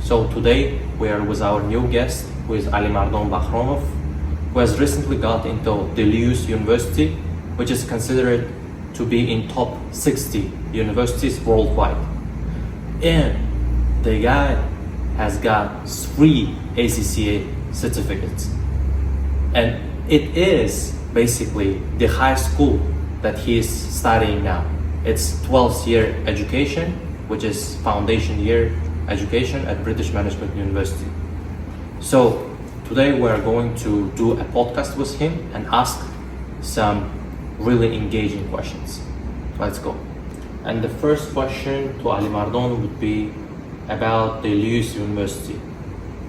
So today we are with our new guest, who is Ali Mardon Bakhromov, who has recently got into Deleuze University, which is considered to be in top 60 universities worldwide. And the guy has got 3 ACCA certificates. And it is basically the high school that he is studying now. It's 12th year education, which is foundation year education at British Management University. So today we're going to do a podcast with him and ask some really engaging questions. Let's go. And the first question to Ali Mardon would be about Deleuze University.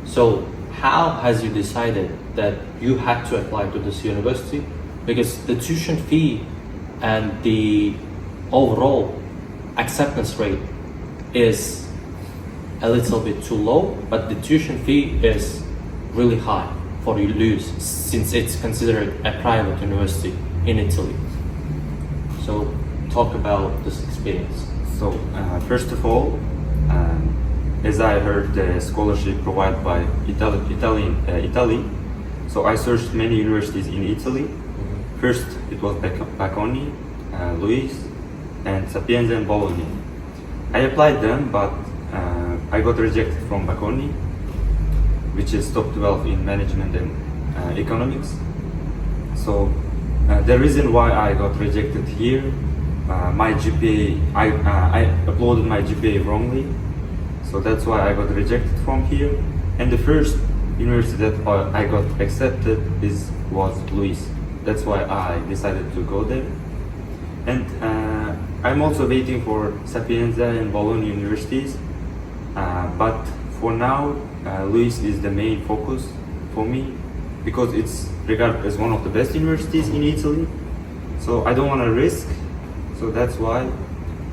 So how has you decided that you had to apply to this university? Because the tuition fee and the overall acceptance rate is a little bit too low, but the tuition fee is really high for Deleuze since it's considered a private university in Italy. So talk about this experience. So first of all, as I heard the scholarship provided by Italy, so I searched many universities in Italy. First it was Bocconi, Luis, and Sapienza and Bologna. I applied them, but I got rejected from Bocconi, which is top 12 in management and economics. So the reason why I got rejected here, my GPA, I uploaded my GPA wrongly, so that's why I got rejected from here. And the first university that I got accepted was Luis. That's why I decided to go there. And I'm also waiting for Sapienza and Bologna universities, but for now, Luis is the main focus for me because it's regarded as one of the best universities in Italy. So I don't want to risk. So that's why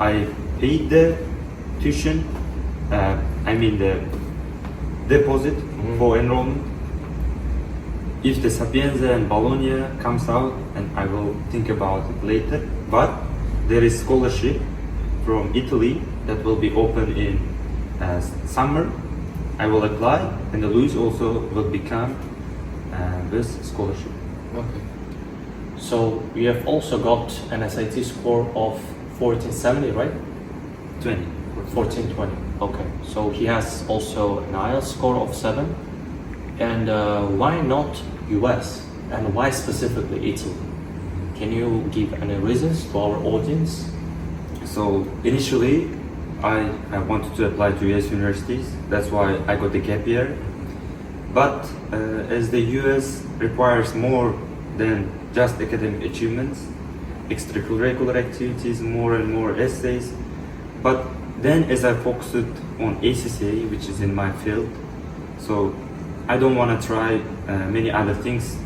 I paid the tuition. The deposit for enrollment. If the Sapienza and Bologna comes out, and I will think about it later. But there is scholarship from Italy that will be open in summer. I will apply, and the Luis also will become this scholarship. Okay. So you have also got an SAT score of 1470, right? 20. 1420. Okay. So he has also an IELTS score of 7. And why not US? And why specifically Italy? Can you give any reasons to our audience? So initially, I wanted to apply to US universities. That's why I got the gap year. But as the US requires more than just academic achievements, extracurricular activities, more and more essays. But then as I focused on ACCA, which is in my field, so I don't want to try many other things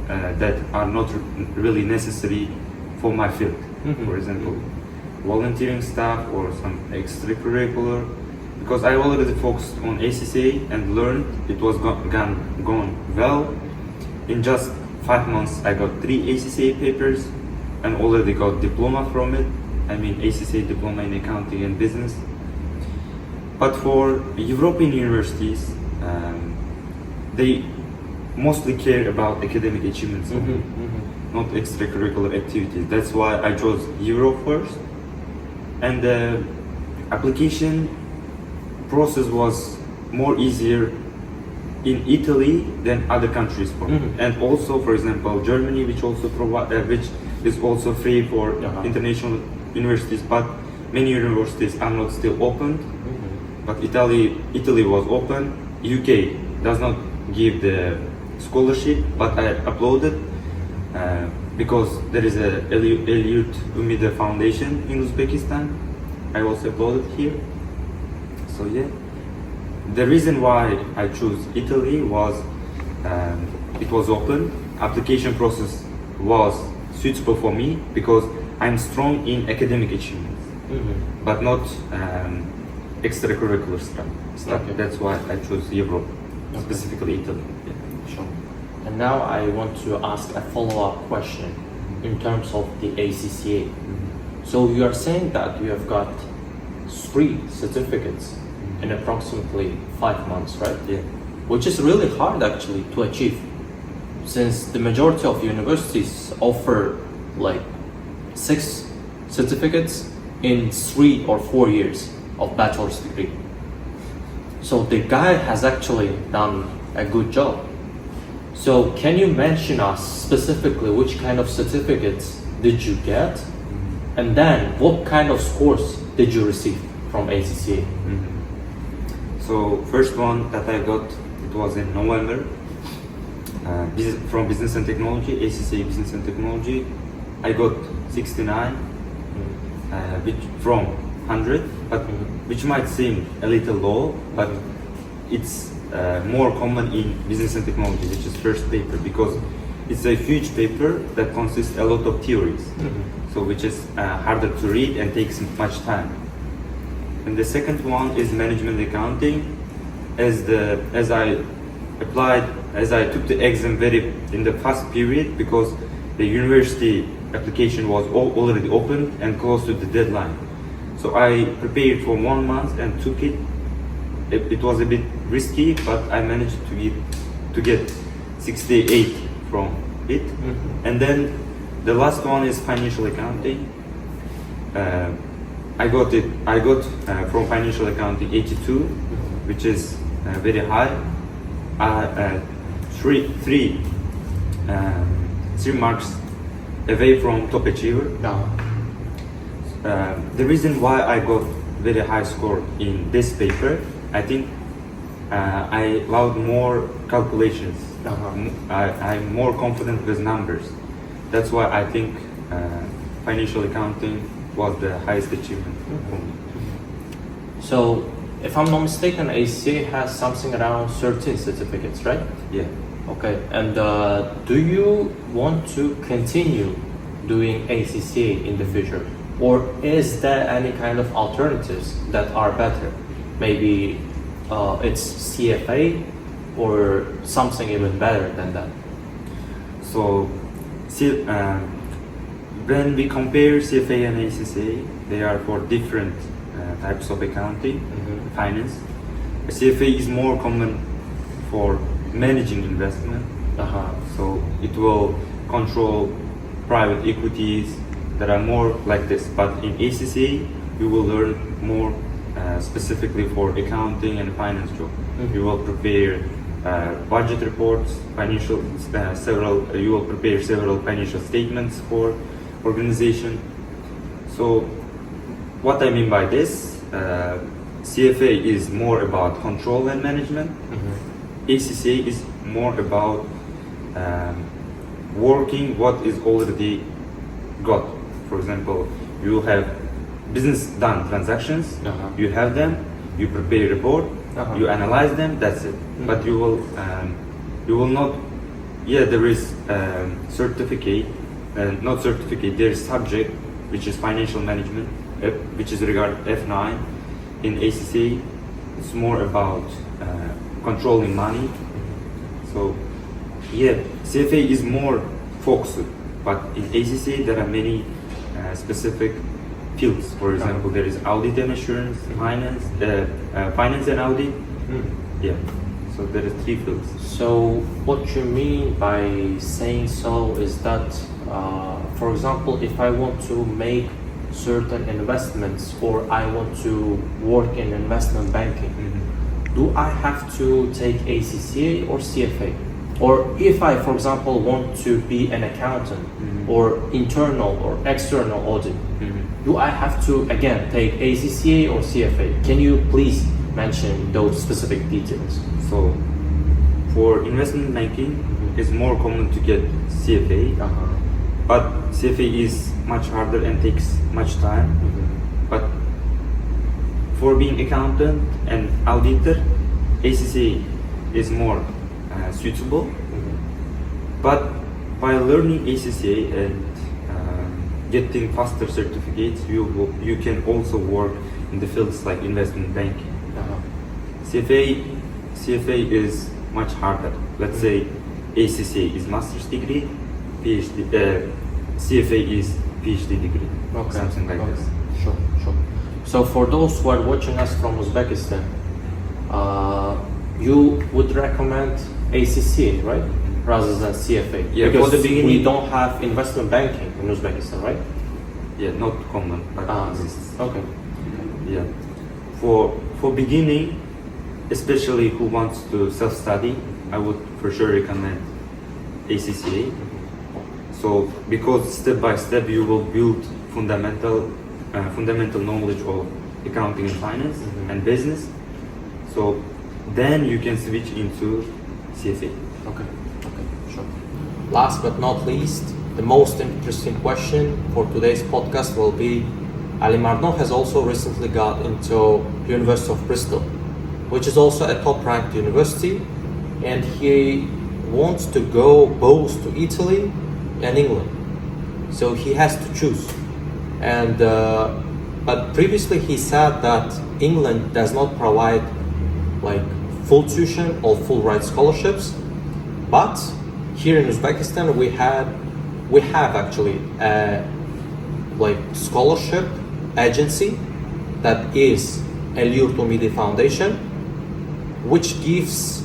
that are not really necessary for my field. For example, volunteering stuff or some extracurricular, because I already focused on ACCA and learned it was gone well. In just 5 months I got 3 ACCA papers and already got diploma from it. I mean ACCA diploma in accounting and business. But for European universities, they mostly care about academic achievements, not extracurricular activities. That's why I chose Europe first. And the application process was more easier in Italy than other countries for me. And also, for example, Germany, which is also free for international universities, but many universities are not still open. But Italy was open. UK does not give the scholarship, but I uploaded because there is a Eliud Umida Foundation in Uzbekistan. I also uploaded here. So yeah, the reason why I chose Italy was it was open. Application process was suitable for me because I'm strong in academic achievements, but not extracurricular stuff. Okay. That's why I chose Europe, specifically Italy. Yeah. Sure. And now I want to ask a follow-up question in terms of the ACCA. So you are saying that you have got 3 certificates. in approximately 5 months, right? Yeah. Which is really hard actually to achieve, since the majority of universities offer like 6 certificates in 3 or 4 years of bachelor's degree. So the guy has actually done a good job. So can you mention us specifically which kind of certificates did you get, and then what kind of scores did you receive from ACCA? So first one that I got, it was in November, from Business and Technology, ACCA Business and Technology. I got 69 which from 100, but which might seem a little low, but it's more common in Business and Technology, which is first paper, because it's a huge paper that consists a lot of theories, so which is harder to read and takes much time. And the second one is Management Accounting. As I took the exam in the fast period, because the university application was already open and close to the deadline. So I prepared for 1 month and took it. It was a bit risky, but I managed to get 68 from it. And then the last one is Financial Accounting. I got from Financial Accounting 82, which is very high. Three marks away from top achiever. The reason why I got very high score in this paper, I think I allowed more calculations. I'm more confident with numbers. That's why I think Financial Accounting was the highest achievement for me. So, if I'm not mistaken, ACCA has something around 13 certificates, right? Yeah. Okay, and do you want to continue doing ACCA in the future? Or is there any kind of alternatives that are better? Maybe it's CFA or something even better than that? So, when we compare CFA and ACCA, they are for different types of accounting, finance. CFA is more common for managing investment. So it will control private equities that are more like this. But in ACCA, you will learn more specifically for accounting and finance job. You will prepare budget reports, you will prepare several financial statements for organization. So what I mean by this, CFA is more about control and management. ACCA is more about working what is already got. For example, you have business done transactions, you have them, you prepare a report, you analyze them, that's it. But you will not, there is certificate, not certificate, there is subject, which is financial management, which is regarded F9 in ACCA. It's more about controlling money. So CFA is more focused, but in ACCA there are many specific fields. For example, there is audit and assurance, finance and audit. So there is 3 fields. So what you mean by saying so is that, for example, if I want to make certain investments or I want to work in investment banking, do I have to take ACCA or CFA? Or if I, for example, want to be an accountant or internal or external audit, do I have to again take ACCA or CFA? Can you please mention those specific details? So for investment banking, it's more common to get CFA, but CFA is much harder and takes much time. But for being accountant and auditor, ACCA is more suitable. But by learning ACCA and getting faster certificates, you can also work in the fields like investment banking. CFA is much harder. Let's say ACCA is master's degree, CFA is PhD degree, something like this. Sure. So for those who are watching us from Uzbekistan, you would recommend ACCA, right? Rather than CFA. Yeah, because for the beginning- we don't have investment banking in Uzbekistan, right? Yeah, not common, but exists. Okay. Yeah. For beginning, especially who wants to self-study, I would for sure recommend ACCA. So because step by step you will build fundamental knowledge of accounting and finance and business. So then you can switch into CFA. Okay, sure. Last but not least, the most interesting question for today's podcast will be, Ali Mardon has also recently got into University of Bristol, which is also a top-ranked university, and he wants to go both to Italy and England. So he has to choose. And but previously he said that England does not provide like full tuition or full ride scholarships, but here in Uzbekistan we have actually a like scholarship agency that is Eliurt Umidi Foundation, which gives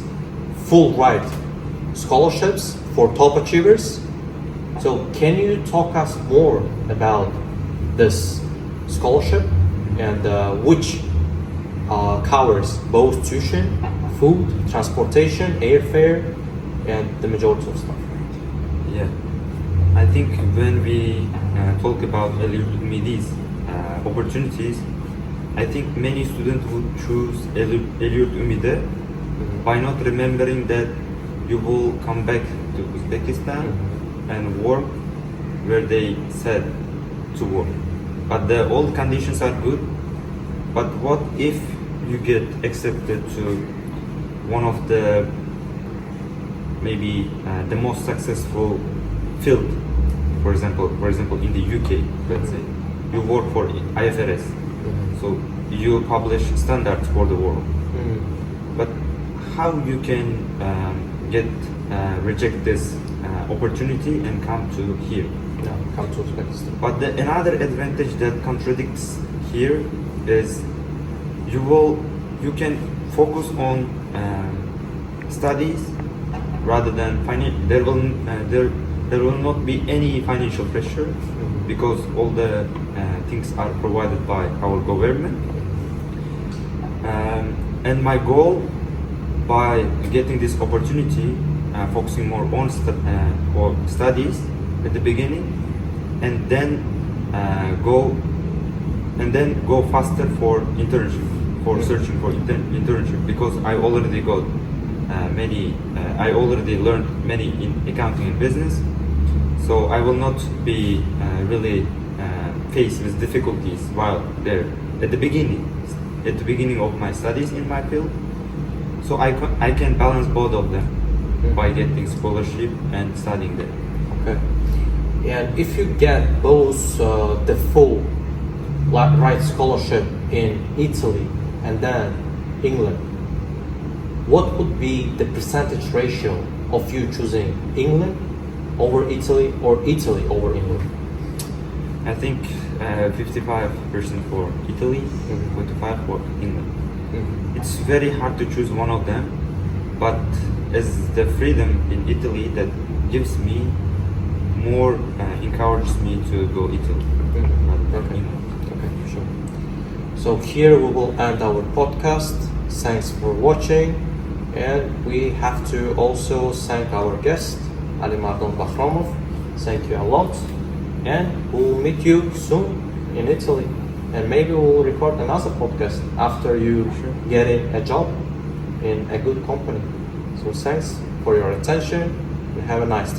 full ride scholarships for top achievers. So can you talk us more about this scholarship and which covers both tuition, food, transportation, airfare, and the majority of stuff? Yeah, I think when we talk about Eliurt Umidi's opportunities, I think many students would choose Eliurt Umidi by not remembering that you will come back to Uzbekistan and work where they said to work. But all the conditions are good. But what if you get accepted to one of the maybe the most successful field, for example in the UK, let's say you work for IFRS, so you publish standards for the world. But how you can reject this opportunity and come to here? Yeah, come to Uzbekistan. But another advantage that contradicts here is you can focus on studies rather than there will not be any financial pressure because all the things are provided by our government. And my goal by getting this opportunity, focusing more on studies at the beginning, and then go faster for internship, for searching for internship, because I already got I already learned many in accounting and business, so I will not be really faced with difficulties while there at the beginning of my studies in my field. So I can balance both of them by getting scholarship and studying there. Okay. And if you get both the full right scholarship in Italy and then England, what would be the percentage ratio of you choosing England over Italy or Italy over England? I think 55% for Italy, 45% for England. It's very hard to choose one of them, but as the freedom in Italy that gives me more encourages me to go Italy rather than England. Okay, sure. So here we will end our podcast. Thanks for watching, and we have to also thank our guest Ali Mardon Bakhromov. Thank you a lot, and we'll meet you soon in Italy, and maybe we'll record another podcast after you getting a job in a good company. So thanks for your attention and have a nice time.